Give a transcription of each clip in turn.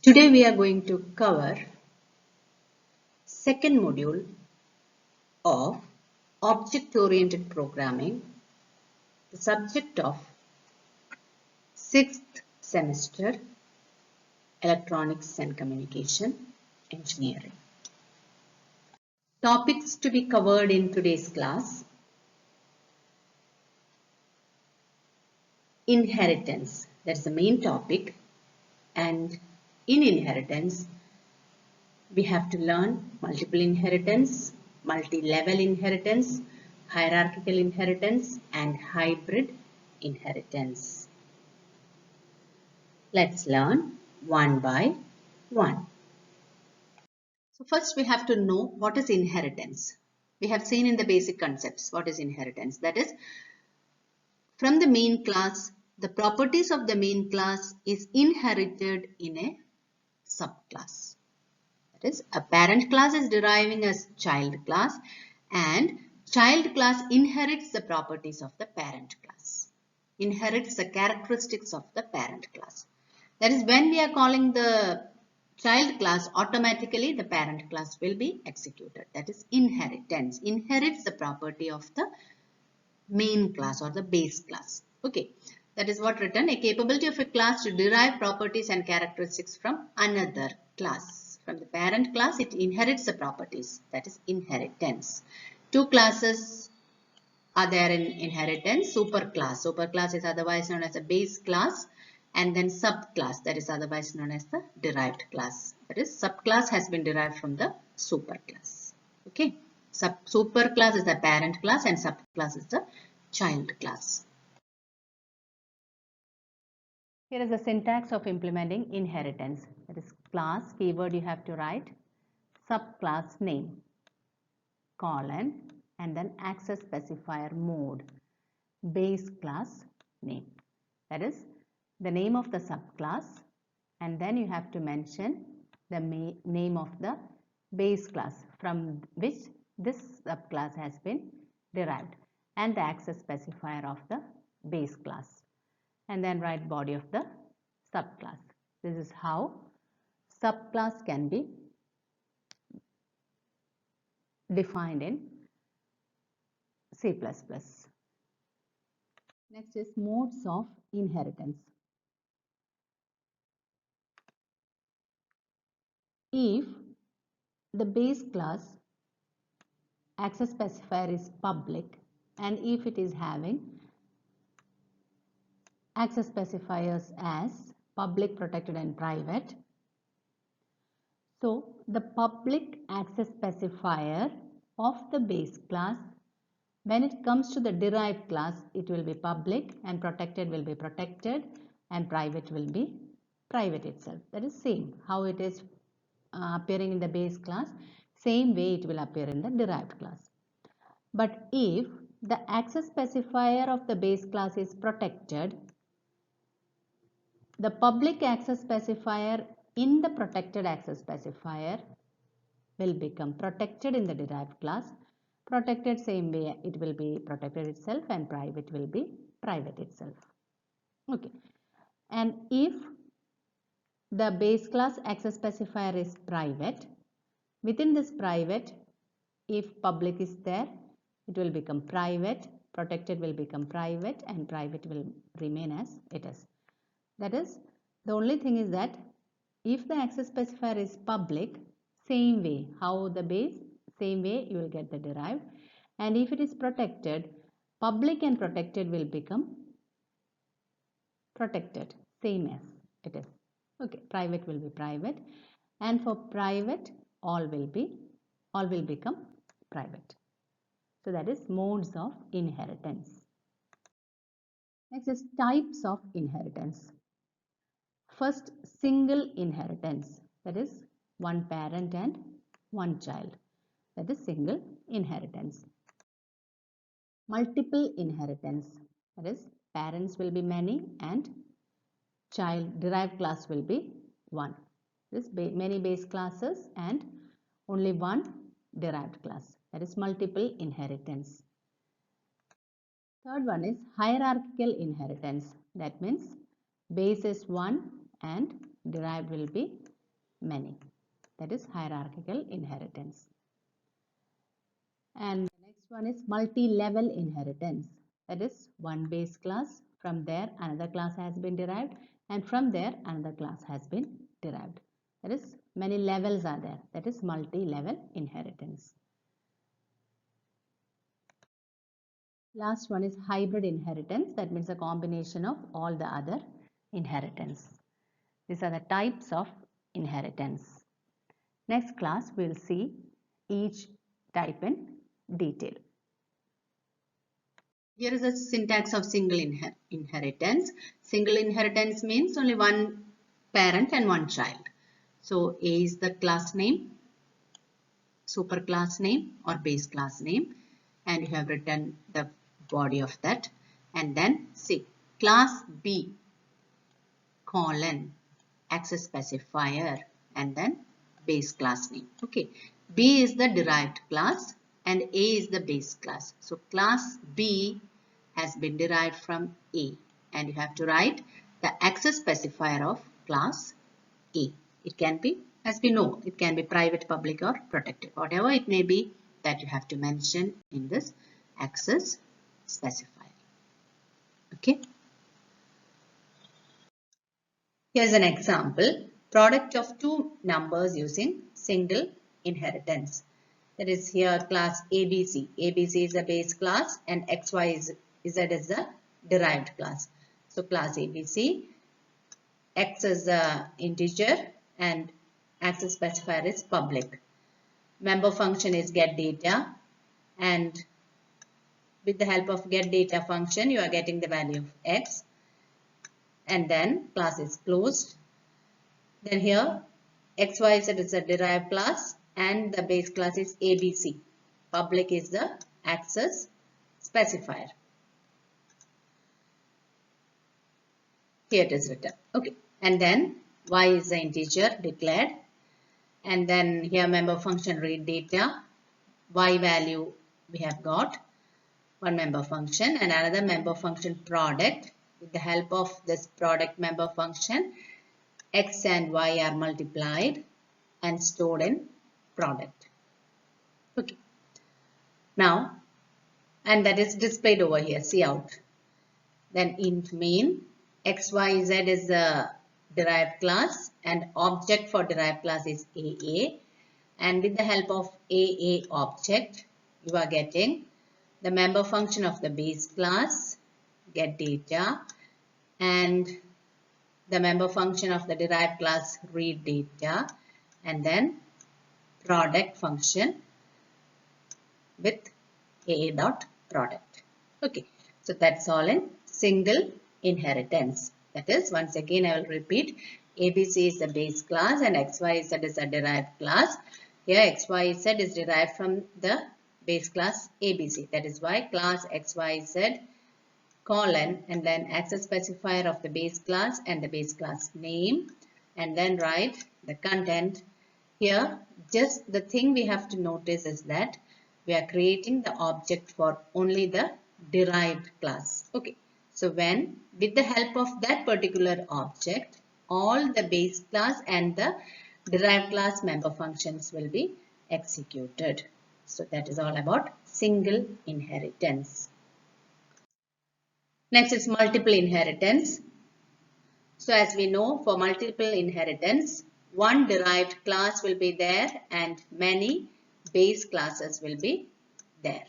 Today we are going to cover second module of object-oriented programming, the subject of 6th semester Electronics and Communication Engineering. Topics to be covered in today's class: inheritance, that's the main topic, and in inheritance we have to learn multiple inheritance, multi-level inheritance, hierarchical inheritance, and hybrid inheritance. Let's learn one by one. So first we have to know what is inheritance. We have seen in the basic concepts what is inheritance. That is, from the main class, the properties of the main class is inherited in a subclass. That is, a parent class is deriving as child class, and child class inherits the properties of the parent class, inherits the characteristics of the parent class. That is, when we are calling the child class, automatically the parent class will be executed. That is inheritance, inherits the property of the main class or the base class. Okay, that is what written, a capability of a class to derive properties and characteristics from another class. From the parent class, it inherits the properties. That is inheritance. Two classes are there in inheritance: superclass. Superclass is otherwise known as a base class, and then subclass, that is otherwise known as the derived class. That is, subclass has been derived from the superclass. Okay, superclass is the parent class and subclass is the child class. Here is the syntax of implementing inheritance. That is, class keyword you have to write, subclass name, colon, and then access specifier mode, base class name. That is the name of the subclass, and then you have to mention the name of the base class from which this subclass has been derived, and the access specifier of the base class, and then write body of the subclass. This is how subclass can be defined in C++. Next is modes of inheritance. If the base class access specifier is public, and if it is having access specifiers as public, protected, and private, so the public access specifier of the base class, when it comes to the derived class, it will be public, and protected will be protected, and private will be private itself. That is same how it is appearing in the base class, same way it will appear in the derived class. But if the access specifier of the base class is protected, the public access specifier in the protected access specifier will become protected in the derived class. Protected, same way it will be protected itself, and private will be private itself. Okay, and if the base class access specifier is private, within this private, if public is there, it will become private, protected will become private, and private will remain as it is. That is, the only thing is that if the access specifier is public, same way how the base, same way you will get the derived, and if it is protected, public and protected will become protected, same as it is. Okay, private will be private, and for private all will become private. So that is modes of inheritance. Next is types of inheritance. First, single inheritance, that is one parent and one child, that is single inheritance. Multiple inheritance, that is parents will be many and child derived class will be one. This many base classes and only one derived class, that is multiple inheritance. Third one is hierarchical inheritance. That means base is 1 and derived will be many. That is hierarchical inheritance. And the next one is multi-level inheritance. That is one base class, from there another class has been derived, and from there another class has been derived. That is many levels are there. That is multi-level inheritance. Last one is hybrid inheritance. That means a combination of all the other inheritance. These are the types of inheritance. Next class we will see each type in detail. Here is a syntax of single inheritance. Single inheritance means only one parent and one child. So A is the class name, super class name or base class name, and you have written the body of that. And then C, class B, colon, access specifier, and then base class name. Okay, B is the derived class and A is the base class. So class B has been derived from A, and you have to write the access specifier of class A. It can be, as we know, it can be private, public or protected. Whatever it may be, that you have to mention in this access specifier. Okay. Here's an example. Product of two numbers using single inheritance. That is here class ABC. ABC is a base class and XYZ is the derived class. So class ABC, X is the integer and access specifier is public. Member function is getData, and with the help of getData function you are getting the value of X, and then class is closed. Then here XYZ is a derived class and the base class is ABC. Public is the access specifier. Here it is written. Okay. And then Y is the integer declared. And then here member function read data. Y value we have got one member function and another member function product. With the help of this product member function, X and Y are multiplied and stored in product. Okay. Now, and that is displayed over here, see out. Then int main, XYZ is the derived class and object for derived class is AA. And with the help of AA object, you are getting the member function of the base class, getData, and the member function of the derived class, readData, and then product function with AA.product. Okay, so that's all in single inheritance. That is, once again I will repeat, ABC is the base class and XYZ is a derived class. Here XYZ is derived from the base class ABC. That is why class XYZ colon and then access specifier of the base class and the base class name, and then write the content. Here just the thing we have to notice is that we are creating the object for only the derived class. Okay. So when with the help of that particular object, all the base class and the derived class member functions will be executed. So that is all about single inheritance. Next is multiple inheritance. So as we know, for multiple inheritance, one derived class will be there and many base classes will be there.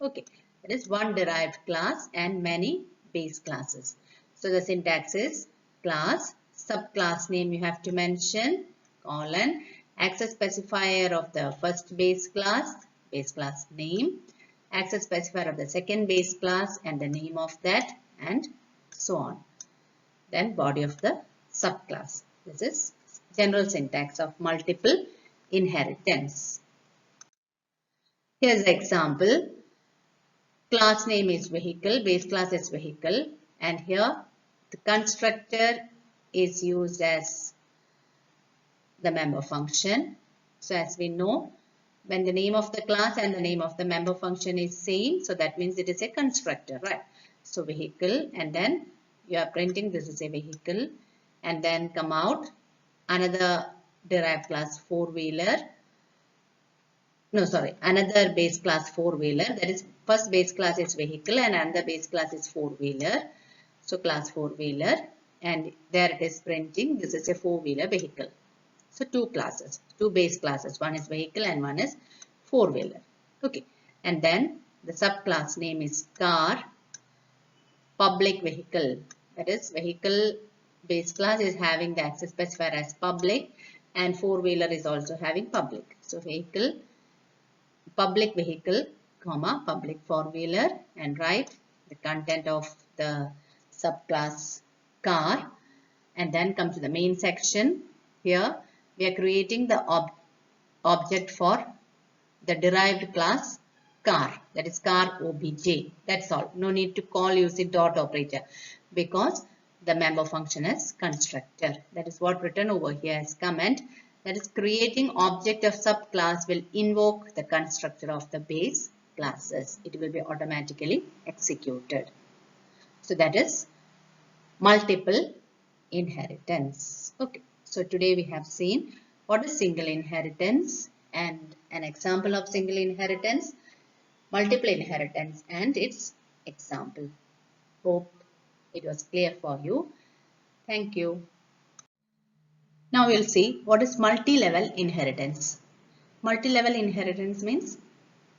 Okay, that is one derived class and many base classes. So the syntax is class, subclass name you have to mention, colon, access specifier of the first base class name, access specifier of the second base class and the name of that, and so on. Then body of the subclass. This is general syntax of multiple inheritance. Here's the example. Class name is vehicle, base class is vehicle, and here the constructor is used as the member function. So as we know, when the name of the class and the name of the member function is same, so that means it is a constructor, right? So vehicle, and then you are printing this is a vehicle, and then come out another derived class four-wheeler. No, sorry, another base class four-wheeler. That is, first base class is vehicle and another base class is four-wheeler. So class four-wheeler, and there it is printing. This is a four-wheeler vehicle. So two classes, two base classes. One is vehicle and one is four-wheeler. Okay, and then the subclass name is car public vehicle. That is, vehicle base class is having the access specifier as public, and four-wheeler is also having public. So vehicle, public vehicle, comma, public four-wheeler, and write the content of the subclass car, and then come to the main section. Here we are creating the object for the derived class car, that is car obj. That's all. No need to call using dot operator because the member function is constructor. That is what written over here as comment. That is, creating object of subclass will invoke the constructor of the base classes. It will be automatically executed. So that is multiple inheritance. Okay. So today we have seen what is single inheritance and an example of single inheritance, multiple inheritance and its example. Hope it was clear for you. Thank you. Now we'll see what is multi-level inheritance. Multi-level inheritance means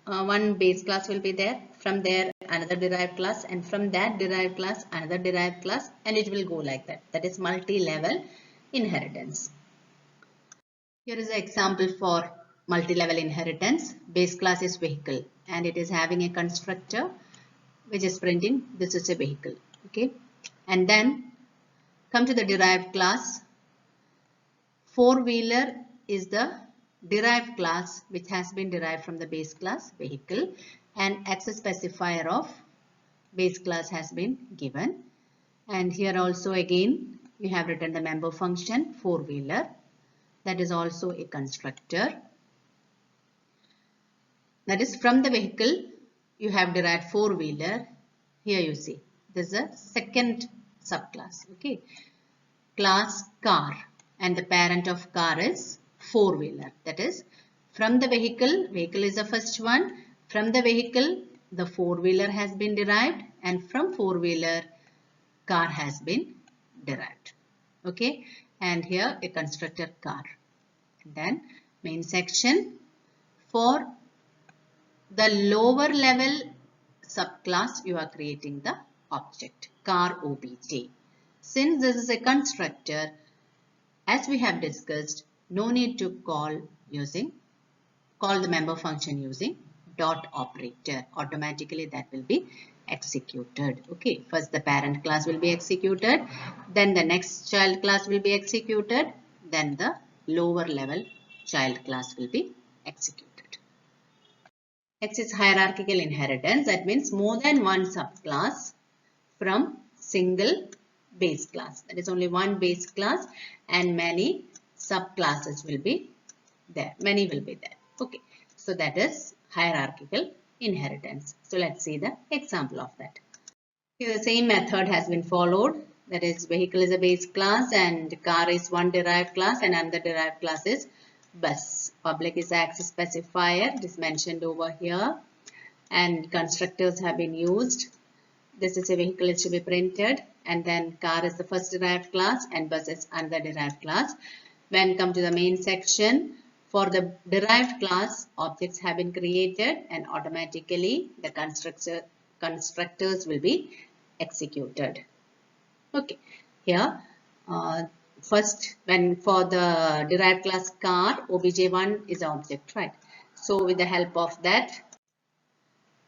one base class will be there, from there another derived class, and from that derived class another derived class, and it will go like that. That is multi-level inheritance. Here is an example for multi-level inheritance. Base class is vehicle and it is having a constructor which is printing this is a vehicle. Okay, and then come to the derived class. Four-wheeler is the derived class which has been derived from the base class vehicle, and access specifier of base class has been given. And here also again you have written the member function four-wheeler, that is also a constructor. That is, from the vehicle you have derived four-wheeler. Here you see this is a second subclass. Okay, class car, and the parent of car is four-wheeler. That is, from the vehicle is the first one. From the vehicle the four-wheeler has been derived, and from four-wheeler car has been derived. Okay, and here a constructor car. And then main section, for the lower level subclass you are creating the object car obj. Since this is a constructor, as we have discussed, no need to call the member function using dot operator. Automatically that will be executed. Okay, first the parent class will be executed, then the next child class will be executed, then the lower level child class will be executed. Next is hierarchical inheritance. That means more than one subclass from single base class. That is, only one base class and many subclasses will be there. Many will be there. Okay, so that is hierarchical inheritance. So let's see the example of that. Here the same method has been followed. That is, vehicle is a base class and car is one derived class and another derived class is bus. Public is the access specifier. It is mentioned over here, and constructors have been used. This is a vehicle is to be printed, and then car is the first derived class and bus is another derived class. When come to the main section, for the derived class, objects have been created and automatically the constructors will be executed. Okay, here first, when for the derived class car, obj1 is the object, right? So with the help of that,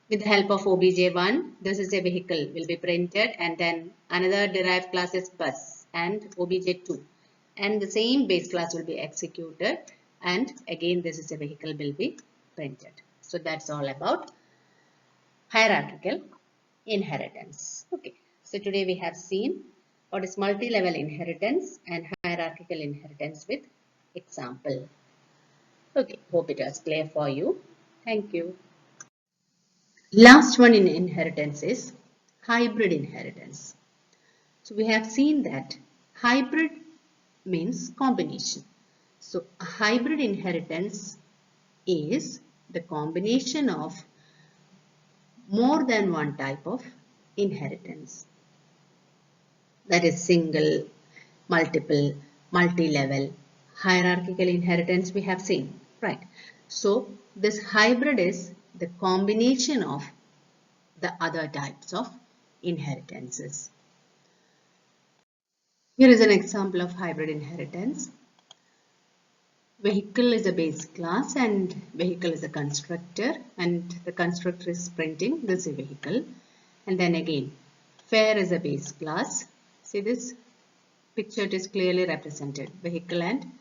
with the help of obj1, this is a vehicle will be printed, and then another derived class is bus and obj2, and the same base class will be executed, and again this is a vehicle will be printed. So that's all about hierarchical inheritance. Okay, so today we have seen what is multi-level inheritance and hierarchical inheritance with example. Okay, hope it was clear for you. Thank you. Last one in inheritance is hybrid inheritance. So we have seen that hybrid means combination. So a hybrid inheritance is the combination of more than one type of inheritance. That is single, multiple, multi-level, hierarchical inheritance we have seen, right? So this hybrid is the combination of the other types of inheritances. Here is an example of hybrid inheritance. Vehicle is a base class and vehicle is a constructor, and the constructor is printing this vehicle. And then again, fare is a base class. See this picture, it is clearly represented. Vehicle and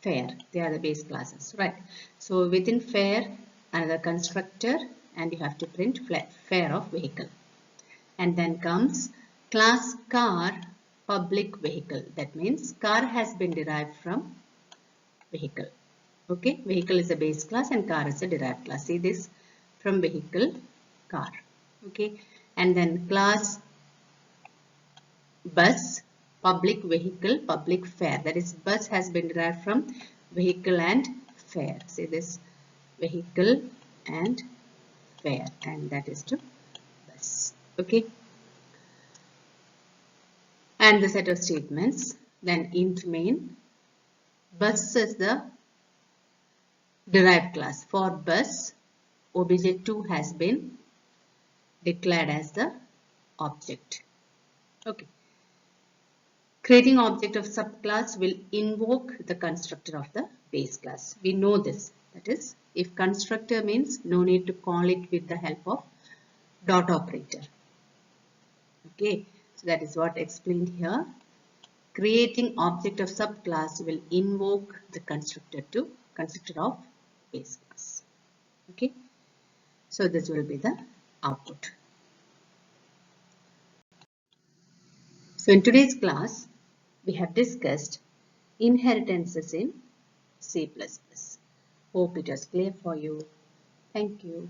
fare, they are the base classes, right? So within fare, another constructor, and you have to print fare of vehicle. And then comes class car, public vehicle. That means car has been derived from vehicle. Okay, vehicle is a base class and car is a derived class. See this from vehicle, car. Okay, and then class bus, public vehicle, public fare. That is, bus has been derived from vehicle and fare. See this, vehicle and fare, and that is to bus. Okay, and the set of statements. Then int main, bus is the derived class. For bus, obj2 has been declared as the object. Okay. Creating object of subclass will invoke the constructor of the base class. We know this. That is, if constructor means no need to call it with the help of dot operator. Okay. So that is what explained here. Creating object of subclass will invoke the constructor of base class. Okay. So this will be the output. So in today's class, we have discussed inheritances in C++. Hope it was clear for you. Thank you.